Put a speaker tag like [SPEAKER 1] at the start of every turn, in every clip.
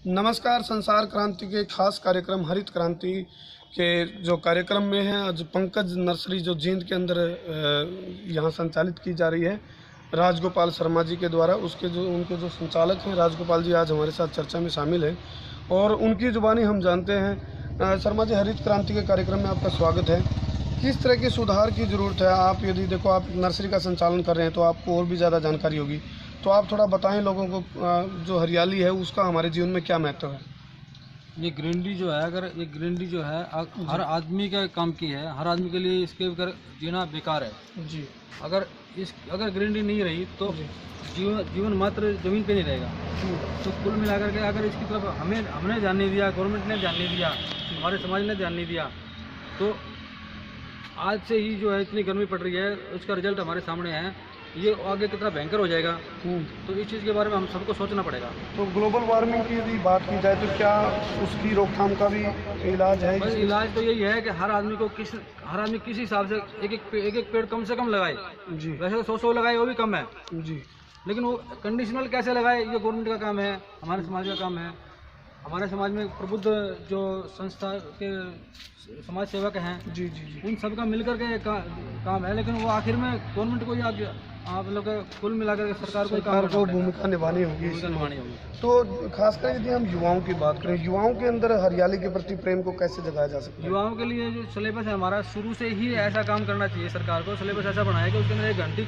[SPEAKER 1] नमस्कार। संसार क्रांति के खास कार्यक्रम हरित क्रांति के जो कार्यक्रम में है, आज पंकज नर्सरी जो जींद के अंदर यहाँ संचालित की जा रही है राजगोपाल शर्मा जी के द्वारा, उनके जो संचालक हैं राजगोपाल जी आज हमारे साथ चर्चा में शामिल हैं और उनकी जुबानी हम जानते हैं। शर्मा जी, हरित क्रांति के कार्यक्रम में आपका स्वागत है। किस तरह के सुधार की ज़रूरत है? आप यदि देखो, आप नर्सरी का संचालन कर रहे हैं तो आपको और भी ज़्यादा जानकारी होगी, तो आप थोड़ा बताएं लोगों को, जो हरियाली है उसका हमारे जीवन में क्या महत्व है?
[SPEAKER 2] ये ग्रीनरी जो है, अगर ये ग्रीनरी जो है हर आदमी का काम की है, हर आदमी के लिए इसके बगैर जीना बेकार है
[SPEAKER 1] जी।
[SPEAKER 2] अगर ग्रीनरी नहीं रही तो जीवन मात्र ज़मीन पे नहीं रहेगा। तो कुल मिलाकर के अगर इसकी तरफ हमने ध्यान नहीं दिया, गवर्नमेंट ने ध्यान नहीं दिया, हमारे समाज ने ध्यान नहीं दिया, तो आज से ही जो है इतनी गर्मी पड़ रही है, उसका रिजल्ट हमारे सामने है। ये आगे कितना भयंकर हो जाएगा, तो इस चीज़ के बारे में हम सबको सोचना पड़ेगा।
[SPEAKER 1] तो ग्लोबल वार्मिंग की यदि बात की जाए तो क्या उसकी रोकथाम का भी इलाज है?
[SPEAKER 2] बस इलाज तो यही है कि हर आदमी किस हिसाब से एक पेड़ कम से कम लगाए।
[SPEAKER 1] जी।
[SPEAKER 2] वैसे तो 100 लगाए वो भी कम है,
[SPEAKER 1] जी।
[SPEAKER 2] लेकिन वो कंडीशनल कैसे लगाए, ये गवर्नमेंट का काम है, हमारे समाज का काम है। हमारे समाज में प्रबुद्ध जो संस्था के समाज सेवक हैं,
[SPEAKER 1] जी जी जी,
[SPEAKER 2] उन सबका मिलकर के काम है, लेकिन वो आखिर में गवर्नमेंट को ही आप लोग कुल मिलाकर के सरकार को
[SPEAKER 1] भूमिका निभानी होगी।
[SPEAKER 2] निभानी होगी।
[SPEAKER 1] तो खासकर यदि हम युवाओं की बात करें, युवाओं के अंदर हरियाली के प्रति प्रेम को कैसे जगाया जा सकता है?
[SPEAKER 2] युवाओं के लिए जो सिलेबस है हमारा, शुरू से ही ऐसा काम करना चाहिए। सरकार को सिलेबस ऐसा बनाया कि उसके अंदर 1 घंटे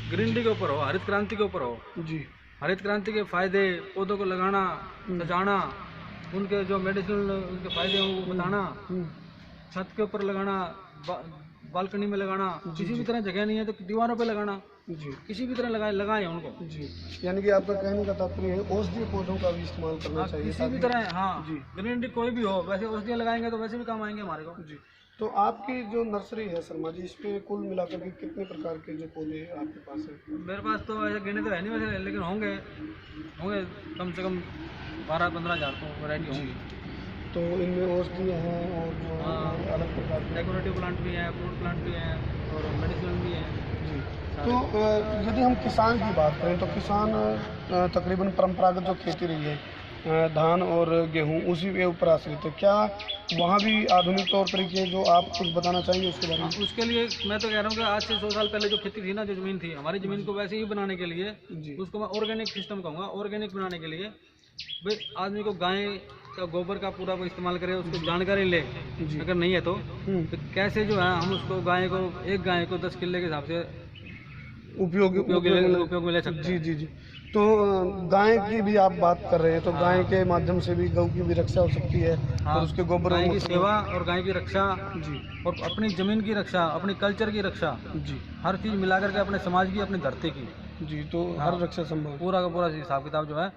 [SPEAKER 2] ग्रीनरी के ऊपर हो, हरित क्रांति के ऊपर हो।
[SPEAKER 1] जी। हरित
[SPEAKER 2] क्रांति के फायदे, पौधों को लगाना, सजाना, उनके जो मेडिसिनल उनके फायदे हैं वो बताना, छत के ऊपर लगाना, बालकनी में लगाना, किसी भी तरह जगह नहीं है तो दीवारों पे लगाना, जी, किसी भी तरह लगाए उनको। जी,
[SPEAKER 1] यानी कि आपका कहने का तात्पर्य है औषधीय पौधों का भी इस्तेमाल करना चाहिए
[SPEAKER 2] किसी भी तरह। हाँ जी, ग्रीनरी कोई भी हो, वैसे औषधियाँ लगाएंगे तो वैसे भी काम आएंगे हमारे को।
[SPEAKER 1] जी। तो आपकी जो नर्सरी है शर्मा जी, इसमें कुल मिलाकर के कितने प्रकार के जो पौधे आपके पास है?
[SPEAKER 2] मेरे पास तो ऐसे गिने तो है नहीं वैसे, लेकिन होंगे कम से कम 12-15 हज़ार तो वैरायटी होंगी।
[SPEAKER 1] तो इनमें औषधीय हैं और जो अलग प्रकार के
[SPEAKER 2] डेकोरेटिव प्लांट भी हैं, फ्रूट प्लांट भी हैं और मेडिसिन भी हैं।
[SPEAKER 1] जी। तो यदि हम किसान की बात करें तो किसान तकरीबन परंपरागत जो खेती रही है, धान और गेहूं, उसी के ऊपर आश्रित है। क्या वहाँ भी आधुनिक तौर तरीके जो आप कुछ बताना चाहेंगे उसके बारे में?
[SPEAKER 2] उसके लिए मैं तो कह रहा हूँ कि आज से 100 साल पहले जो खेती थी ना, जो ज़मीन थी, हमारी ज़मीन को वैसे ही बनाने के लिए, उसको मैं ऑर्गेनिक सिस्टम कहूँगा। ऑर्गेनिक बनाने के लिए भाई आदमी को गाय का गोबर का पूरा वो इस्तेमाल करे, उसको जानकारी ले। अगर नहीं है तो कैसे जो है हम उसको एक गाय को 10 किले के हिसाब से उपयोग में ले सकते हैं।
[SPEAKER 1] जी जी जी। तो गाय की भी आप बात कर रहे हैं, तो गाय के माध्यम से भी गौ की भी रक्षा हो सकती है। और उसके गोबर,
[SPEAKER 2] गाय की सेवा और गाय की रक्षा
[SPEAKER 1] जी,
[SPEAKER 2] और अपनी ज़मीन की रक्षा, अपनी कल्चर की रक्षा, जी, हर चीज़ मिलाकर के अपने समाज की, अपनी धरती की, जी, तो हर रक्षा संभव, पूरा का पूरा हिसाब किताब जो है,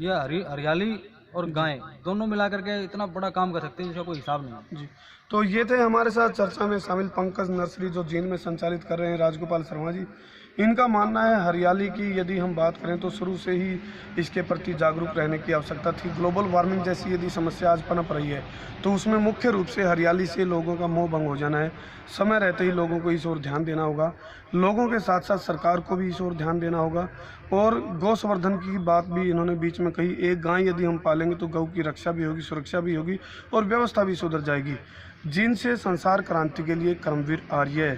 [SPEAKER 2] ये हरियाली और गाय दोनों मिलाकर के इतना बड़ा काम कर सकते हैं जिसका कोई हिसाब नहीं। जी।
[SPEAKER 1] तो ये थे हमारे साथ चर्चा में शामिल पंकज नर्सरी जो जींद में संचालित कर रहे हैं राजगोपाल शर्मा जी। इनका मानना है हरियाली की यदि हम बात करें तो शुरू से ही इसके प्रति जागरूक रहने की आवश्यकता थी। ग्लोबल वार्मिंग जैसी यदि समस्या आज पनप रही है तो उसमें मुख्य रूप से हरियाली से लोगों का मोह भंग हो जाना है। समय रहते ही लोगों को इस ओर ध्यान देना होगा, लोगों के साथ साथ सरकार को भी इस ओर ध्यान देना होगा। और गौ संवर्धन की बात भी इन्होंने बीच में कही। एक गाय यदि हम पालेंगे तो गौ की रक्षा भी होगी, सुरक्षा भी होगी और व्यवस्था भी सुधर जाएगी। जींद से संसार क्रांति के लिए कर्मवीर आर्य।